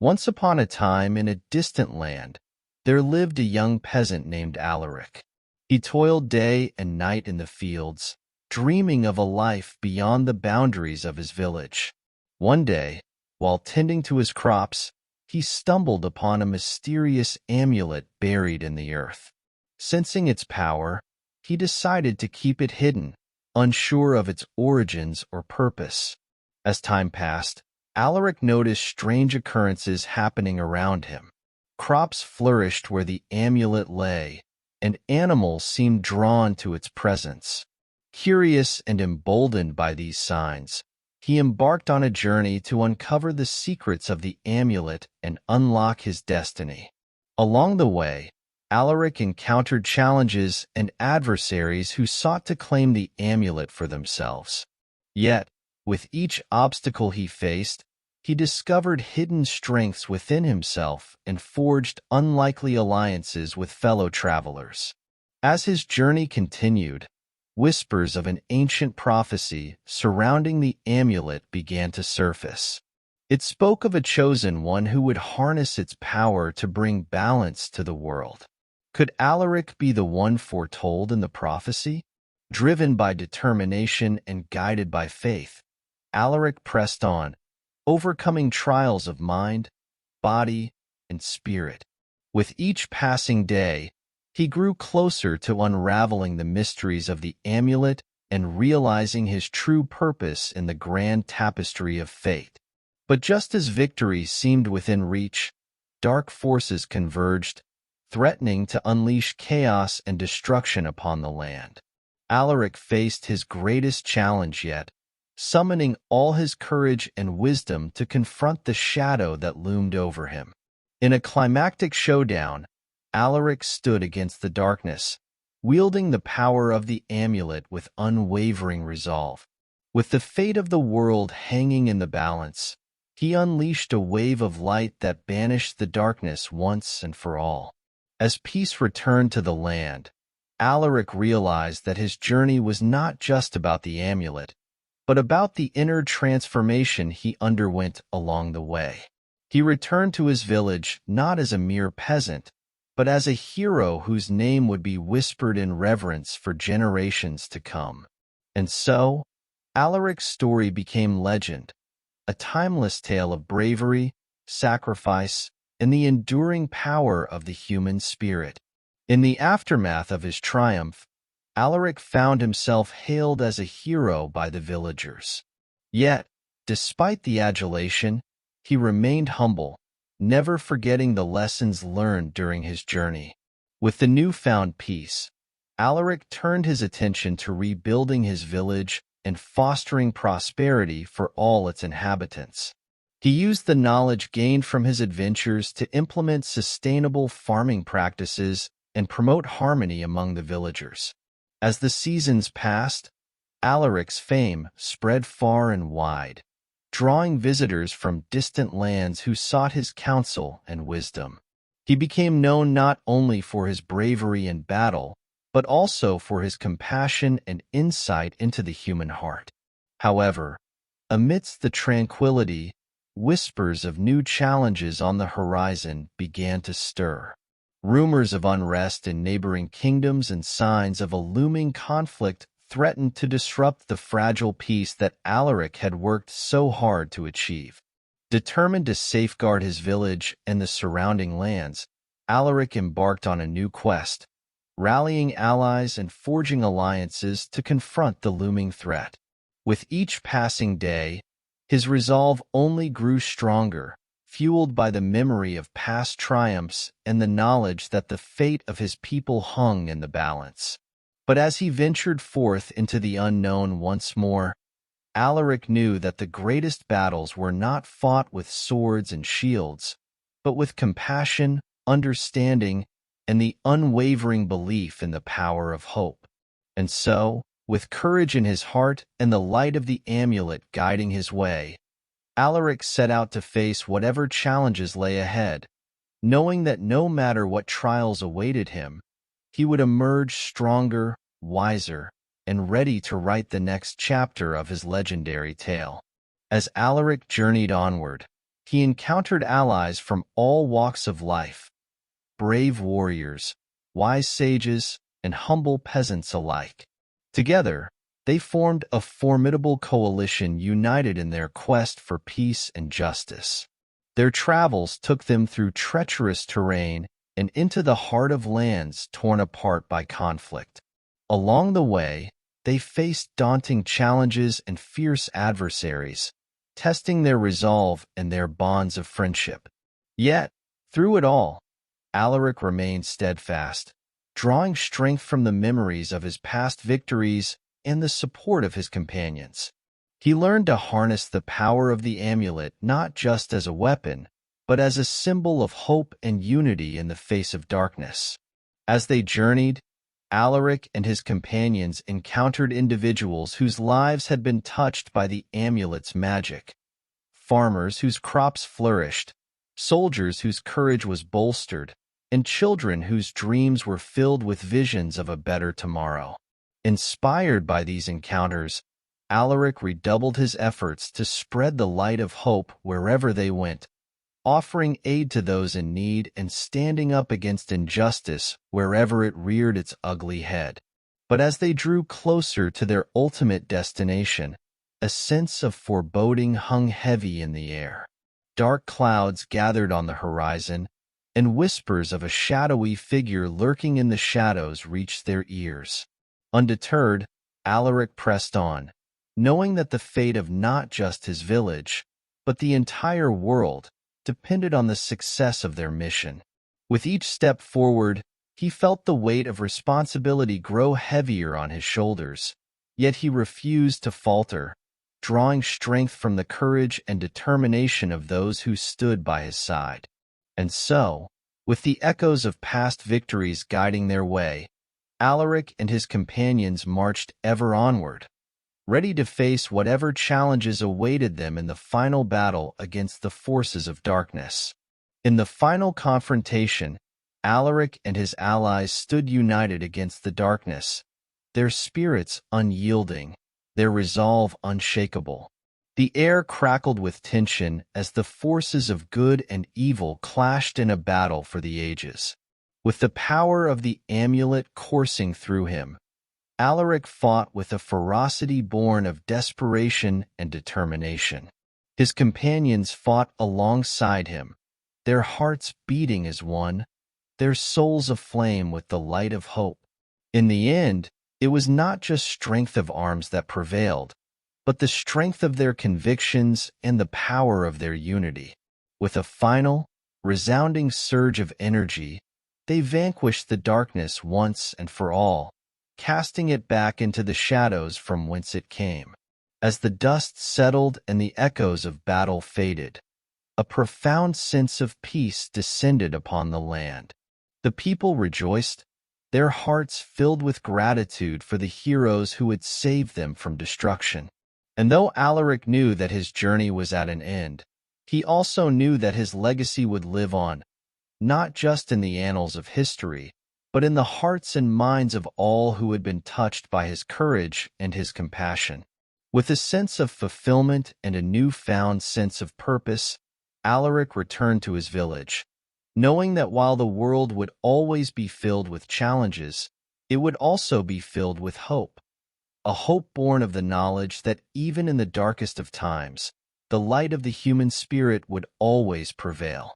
Once upon a time, in a distant land, there lived a young peasant named Alaric. He toiled day and night in the fields, dreaming of a life beyond the boundaries of his village. One day, while tending to his crops, he stumbled upon a mysterious amulet buried in the earth. Sensing its power, he decided to keep it hidden, unsure of its origins or purpose. As time passed, Alaric noticed strange occurrences happening around him. Crops flourished where the amulet lay, and animals seemed drawn to its presence. Curious and emboldened by these signs, he embarked on a journey to uncover the secrets of the amulet and unlock his destiny. Along the way, Alaric encountered challenges and adversaries who sought to claim the amulet for themselves. Yet, with each obstacle he faced, he discovered hidden strengths within himself and forged unlikely alliances with fellow travelers. As his journey continued, whispers of an ancient prophecy surrounding the amulet began to surface. It spoke of a chosen one who would harness its power to bring balance to the world. Could Alaric be the one foretold in the prophecy? Driven by determination and guided by faith, Alaric pressed on, overcoming trials of mind, body, and spirit. With each passing day, he grew closer to unraveling the mysteries of the amulet and realizing his true purpose in the grand tapestry of fate. But just as victory seemed within reach, dark forces converged, threatening to unleash chaos and destruction upon the land. Alaric faced his greatest challenge yet, summoning all his courage and wisdom to confront the shadow that loomed over him. In a climactic showdown, Alaric stood against the darkness, wielding the power of the amulet with unwavering resolve. With the fate of the world hanging in the balance, he unleashed a wave of light that banished the darkness once and for all. As peace returned to the land, Alaric realized that his journey was not just about the amulet, but about the inner transformation he underwent along the way. He returned to his village not as a mere peasant, but as a hero whose name would be whispered in reverence for generations to come. And so, Alaric's story became legend, a timeless tale of bravery, sacrifice, and the enduring power of the human spirit. In the aftermath of his triumph, Alaric found himself hailed as a hero by the villagers. Yet, despite the adulation, he remained humble, never forgetting the lessons learned during his journey. With the newfound peace, Alaric turned his attention to rebuilding his village and fostering prosperity for all its inhabitants. He used the knowledge gained from his adventures to implement sustainable farming practices and promote harmony among the villagers. As the seasons passed, Alaric's fame spread far and wide, drawing visitors from distant lands who sought his counsel and wisdom. He became known not only for his bravery in battle, but also for his compassion and insight into the human heart. However, amidst the tranquility, whispers of new challenges on the horizon began to stir. Rumors of unrest in neighboring kingdoms and signs of a looming conflict threatened to disrupt the fragile peace that Alaric had worked so hard to achieve. Determined to safeguard his village and the surrounding lands, Alaric embarked on a new quest, rallying allies and forging alliances to confront the looming threat. With each passing day, his resolve only grew stronger, fueled by the memory of past triumphs and the knowledge that the fate of his people hung in the balance. But as he ventured forth into the unknown once more, Alaric knew that the greatest battles were not fought with swords and shields, but with compassion, understanding, and the unwavering belief in the power of hope. And so, with courage in his heart and the light of the amulet guiding his way, Alaric set out to face whatever challenges lay ahead, knowing that no matter what trials awaited him, he would emerge stronger, wiser, and ready to write the next chapter of his legendary tale. As Alaric journeyed onward, he encountered allies from all walks of life, brave warriors, wise sages, and humble peasants alike. Together, they formed a formidable coalition united in their quest for peace and justice. Their travels took them through treacherous terrain and into the heart of lands torn apart by conflict. Along the way, they faced daunting challenges and fierce adversaries, testing their resolve and their bonds of friendship. Yet, through it all, Alaric remained steadfast, drawing strength from the memories of his past victories and the support of his companions. He learned to harness the power of the amulet not just as a weapon, but as a symbol of hope and unity in the face of darkness. As they journeyed, Alaric and his companions encountered individuals whose lives had been touched by the amulet's magic. Farmers whose crops flourished, soldiers whose courage was bolstered, and children whose dreams were filled with visions of a better tomorrow. Inspired by these encounters, Alaric redoubled his efforts to spread the light of hope wherever they went, offering aid to those in need and standing up against injustice wherever it reared its ugly head. But as they drew closer to their ultimate destination, a sense of foreboding hung heavy in the air. Dark clouds gathered on the horizon, and whispers of a shadowy figure lurking in the shadows reached their ears. Undeterred, Alaric pressed on, knowing that the fate of not just his village, but the entire world, depended on the success of their mission. With each step forward, he felt the weight of responsibility grow heavier on his shoulders, yet he refused to falter, drawing strength from the courage and determination of those who stood by his side. And so, with the echoes of past victories guiding their way, Alaric and his companions marched ever onward, ready to face whatever challenges awaited them in the final battle against the forces of darkness. In the final confrontation, Alaric and his allies stood united against the darkness, their spirits unyielding, their resolve unshakable. The air crackled with tension as the forces of good and evil clashed in a battle for the ages. With the power of the amulet coursing through him, Alaric fought with a ferocity born of desperation and determination. His companions fought alongside him, their hearts beating as one, their souls aflame with the light of hope. In the end, it was not just strength of arms that prevailed, but the strength of their convictions and the power of their unity. With a final, resounding surge of energy, they vanquished the darkness once and for all, casting it back into the shadows from whence it came. As the dust settled and the echoes of battle faded, a profound sense of peace descended upon the land. The people rejoiced, their hearts filled with gratitude for the heroes who had saved them from destruction. And though Alaric knew that his journey was at an end, he also knew that his legacy would live on, not just in the annals of history, but in the hearts and minds of all who had been touched by his courage and his compassion. With a sense of fulfillment and a newfound sense of purpose, Alaric returned to his village, knowing that while the world would always be filled with challenges, it would also be filled with hope. A hope born of the knowledge that even in the darkest of times, the light of the human spirit would always prevail.